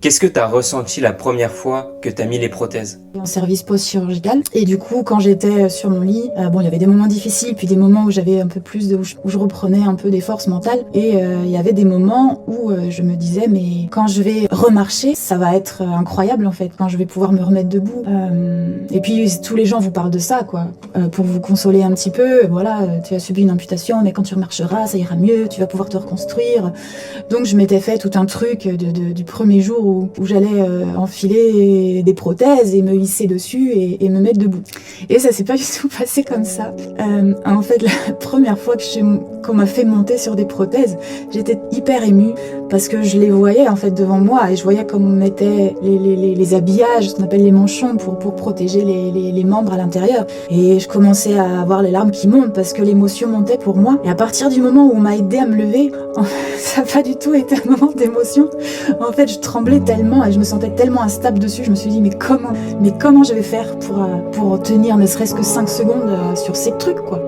Qu'est-ce que tu as ressenti la première fois que tu as mis les prothèses? En service post-chirurgical. Et du coup, quand j'étais sur mon lit, bon, il y avait des moments difficiles, puis des moments où j'avais un peu plus où je reprenais un peu des forces mentales. Et il y avait des moments où je me disais, mais quand je vais remarcher, ça va être incroyable en fait, quand je vais pouvoir me remettre debout. Et puis tous les gens vous parlent de ça, quoi, pour vous consoler un petit peu. Voilà, tu as subi une amputation, mais quand tu remarcheras, ça ira mieux, tu vas pouvoir te reconstruire. Donc je m'étais fait tout un truc du premier jour où j'allais enfiler des prothèses et me hisser dessus et me mettre debout. Et ça s'est pas du tout passé comme ça. En fait, la première fois qu'on m'a fait monter sur des prothèses, j'étais hyper émue parce que je les voyais en fait devant moi et je voyais comment on mettait les habillages, ce qu'on appelle les manchons pour protéger les membres à l'intérieur. Et je commençais à avoir les larmes qui montent parce que l'émotion montait pour moi. Et à partir du moment où on m'a aidé à me lever, ça n'a pas du tout été un moment d'émotion. En fait, je tremblais tellement et je me sentais tellement instable dessus. Je me suis dit, mais comment je vais faire pour tenir ne serait-ce que 5 secondes sur ces trucs, quoi.